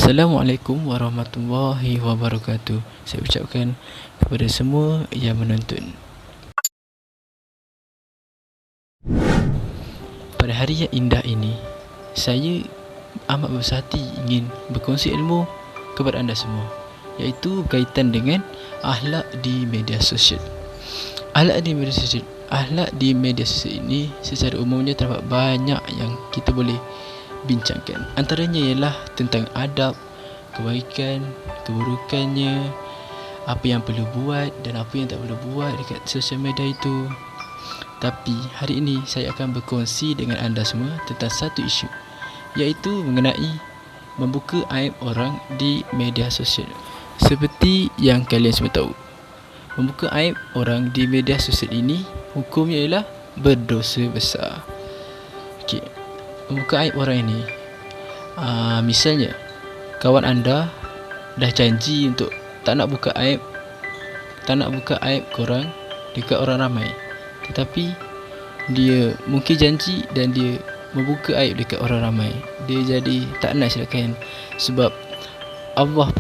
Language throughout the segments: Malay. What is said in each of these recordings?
Assalamualaikum warahmatullahi wabarakatuh. Saya ucapkan kepada semua yang menonton. Pada hari yang indah ini, saya amat berbesar hati ingin berkongsi ilmu kepada anda semua, iaitu berkaitan dengan akhlak di media sosial. Akhlak di media sosial ini secara umumnya terdapat banyak yang kita boleh bincangkan. Antaranya ialah tentang adab, kebaikan, keburukannya, apa yang perlu buat dan apa yang tak perlu buat dekat sosial media itu. Tapi hari ini saya akan berkongsi dengan anda semua tentang satu isu, iaitu mengenai membuka aib orang di media sosial. Seperti yang kalian semua tahu, membuka aib orang di media sosial ini hukumnya ialah berdosa besar. Okey, membuka aib orang ini, misalnya kawan anda dah janji untuk tak nak buka aib korang dekat orang ramai, tetapi dia mungkin janji dan dia membuka aib dekat orang ramai. Dia jadi tak nice lah kan, sebab Allah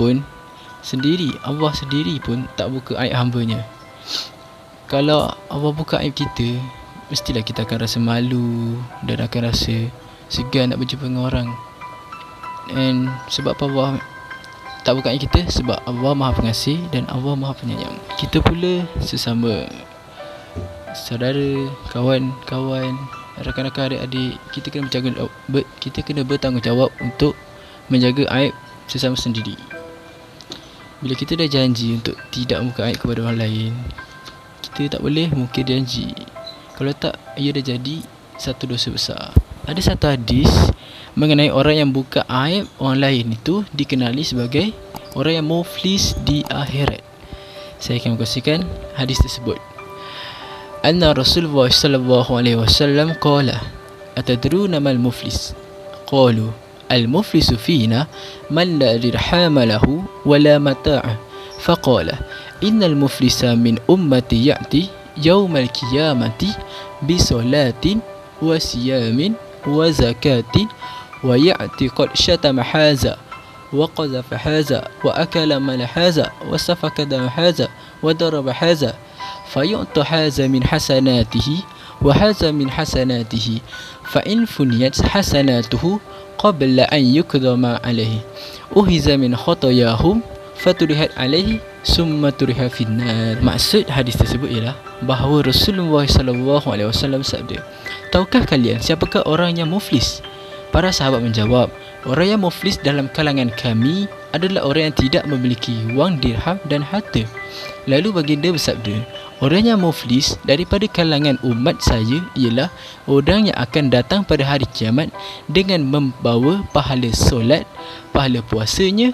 sendiri pun tak buka aib hambanya. Kalau Allah buka aib kita, mestilah kita akan rasa malu dan akan rasa segan nak berjumpa dengan orang. Dan sebab Allah tak buka aib kita, sebab Allah Maha Pengasih dan Allah Maha Penyayang. Kita pula sesama saudara, kawan-kawan, rakan-rakan, adik-adik, kita kena bertanggungjawab untuk menjaga aib sesama sendiri. Bila kita dah janji untuk tidak membuka aib kepada orang lain, kita tak boleh mungkir janji. Kalau tak, ia dah jadi satu dosa besar. Ada satu hadis mengenai orang yang buka aib orang lain itu dikenali sebagai orang yang muflis di akhirat. Saya akan kongsikan hadis tersebut. Anna Rasulullah sallallahu alaihi wasallam qala, atadruna mal muflis? Qalu al-muflisu fina man la dirhama lahu wa la mata'a. Faqala innal muflisa min ummati ya'ti yawmal qiyamati bi salatin wa siyamin wa zakatin wa ya'ti qad syatama haza wa qazafa haza wa akala mal haza wa safaka dam haza wa daraba haza fayu'ta haza min hasanatihi wa haza min hasanatihi fa in funiyat hasanatuhu qabla an yukdama alaihi uhiza min khatayahum faturihat alaihi summa turiha finnar. Maksud hadis tersebut ialah bahawa Rasulullah SAW sabda, tahukah kalian siapakah orang yang muflis? Para sahabat menjawab, orang yang muflis dalam kalangan kami adalah orang yang tidak memiliki wang dirham dan harta. Lalu baginda bersabda, orang yang muflis daripada kalangan umat saya ialah orang yang akan datang pada hari kiamat dengan membawa pahala solat, pahala puasanya,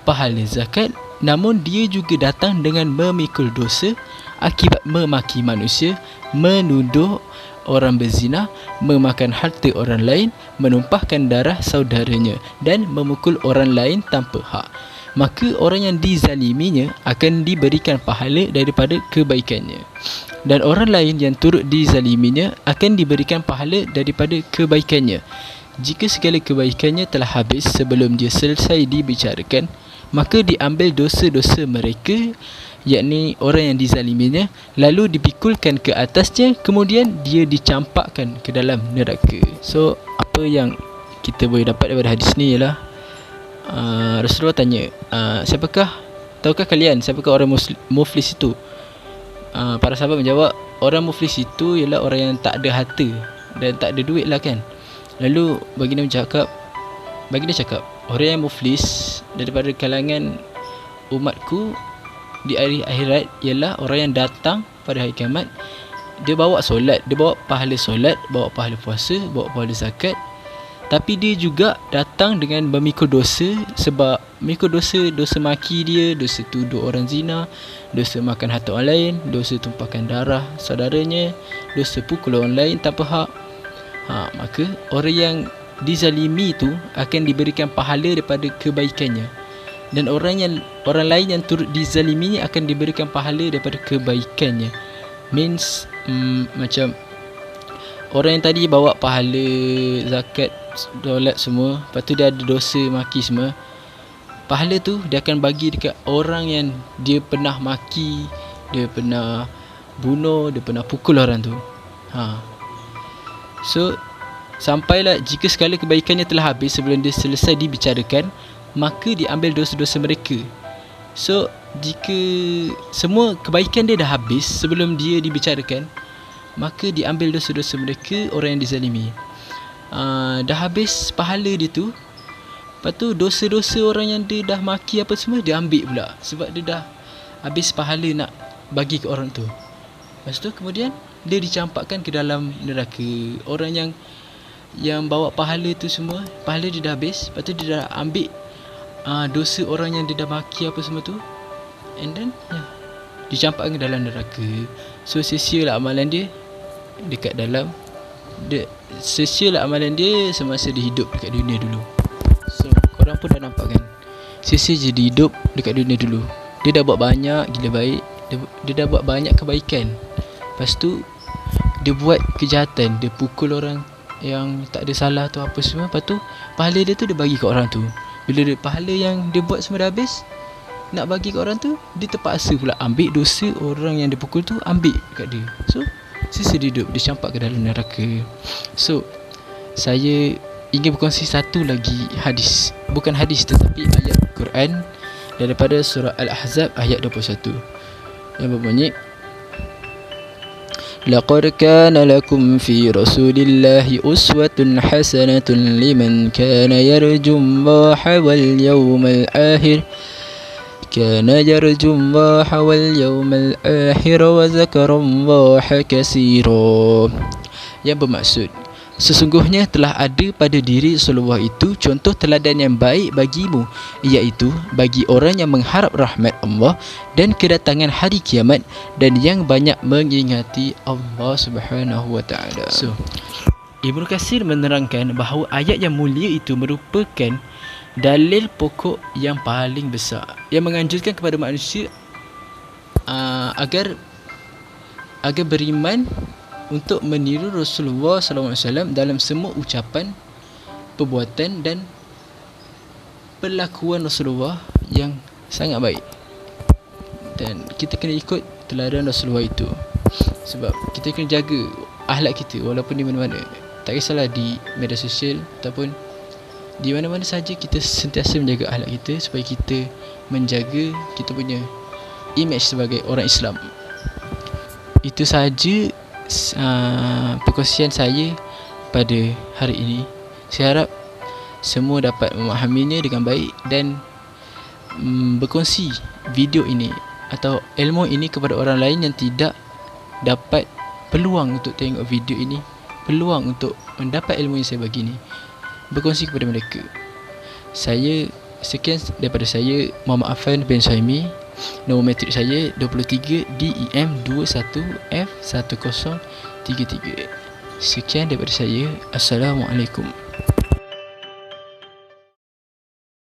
pahala zakat, namun dia juga datang dengan memikul dosa akibat memaki manusia, menuduh orang berzina, memakan harta orang lain, menumpahkan darah saudaranya dan memukul orang lain tanpa hak. Maka orang yang dizaliminya akan diberikan pahala daripada kebaikannya, dan orang lain yang turut dizaliminya akan diberikan pahala daripada kebaikannya. Jika segala kebaikannya telah habis sebelum dia selesai dibicarakan, maka diambil dosa-dosa mereka, yakni orang yang dizaliminya, lalu dipikulkan ke atasnya, kemudian dia dicampakkan ke dalam neraka. So, apa yang kita boleh dapat daripada hadis ni ialah Rasulullah tanya, tahukah kalian siapakah orang muflis itu? Para sahabat menjawab, orang muflis itu ialah orang yang tak ada harta dan tak ada duit lah kan. Lalu baginda cakap, orang yang muflis daripada kalangan umatku di hari akhirat ialah orang yang datang pada hari kiamat, dia bawa solat, dia bawa pahala solat, bawa pahala puasa, bawa pahala zakat, tapi dia juga datang dengan memikul dosa. Sebab mikul dosa maki dia, dosa tuduh orang zina, dosa makan harta orang lain, dosa tumpahkan darah saudaranya, dosa pukul orang lain tanpa hak. Maka orang yang dizalimi itu akan diberikan pahala daripada kebaikannya, dan orang lain yang turut dizaliminya akan diberikan pahala daripada kebaikannya. Means macam orang yang tadi bawa pahala zakat, solat semua, lepas tu dia ada dosa maki semua, pahala tu dia akan bagi dekat orang yang dia pernah maki, dia pernah bunuh, dia pernah pukul orang tu. So sampailah jika segala kebaikannya telah habis sebelum dia selesai dibicarakan, maka diambil dosa-dosa mereka. So jika semua kebaikan dia dah habis sebelum dia dibicarakan, maka diambil dosa-dosa mereka, orang yang dizalimi. Dah habis pahala dia tu, lepas tu dosa-dosa orang yang dia dah maki apa semua dia ambil pula, sebab dia dah habis pahala nak bagi ke orang tu. Lepas tu kemudian dia dicampakkan ke dalam neraka. Orang yang bawa pahala tu semua, pahala dia dah habis, lepas tu dia dah ambil dosa orang yang dia dah maki apa semua tu, and then dicampakkan ke dalam neraka. So sia-sialah amalan dia dekat dalam sia-sialah amalan dia semasa dia hidup dekat dunia dulu. So korang pun dah nampak kan, sia-sia je dia hidup dekat dunia dulu. Dia dah buat banyak gila baik, dia dah buat banyak kebaikan, lepas tu dia buat kejahatan, dia pukul orang yang tak ada salah tu apa semua, lepas tu pahala dia tu dia bagi ke orang tu. Bila pahala yang dia buat semua dah habis, nak bagi ke orang tu, dia terpaksa pula ambil dosa orang yang dia pukul tu, ambil kat dia. So sisa dia hidup, dia campak ke dalam neraka. So saya ingin berkongsi satu lagi hadis, bukan hadis tetapi ayat Quran daripada surah Al-Ahzab ayat 21 yang berbunyi, لقد كان لكم في رسول الله أسوة حسنة لمن كان يرجو الله واليوم الآخر وذكر الله كثيرا. Yang bermaksud, sesungguhnya telah ada pada diri Rasulullah itu contoh teladan yang baik bagimu, iaitu bagi orang yang mengharap rahmat Allah dan kedatangan hari kiamat, dan yang banyak mengingati Allah Subhanahu wa taala. So Ibnu Katsir menerangkan bahawa ayat yang mulia itu merupakan dalil pokok yang paling besar yang menganjurkan kepada manusia agar beriman untuk meniru Rasulullah SAW dalam semua ucapan, perbuatan dan perlakuan Rasulullah yang sangat baik. Dan kita kena ikut teladan Rasulullah itu, sebab kita kena jaga akhlak kita walaupun di mana-mana. Tak kisahlah di media sosial ataupun di mana-mana saja, kita sentiasa menjaga akhlak kita supaya kita menjaga kita punya image sebagai orang Islam. Itu sahaja perkongsian saya pada hari ini. Saya harap semua dapat memahaminya dengan baik dan berkongsi video ini atau ilmu ini kepada orang lain yang tidak dapat peluang untuk tengok video ini, peluang untuk mendapat ilmu yang saya bagi ni. Berkongsi kepada mereka. Saya sekian daripada saya, Muhammad Afan bin Suhaimi. Nombor matrik saya 23 DEM 21F1033. Sekian daripada saya. Assalamualaikum.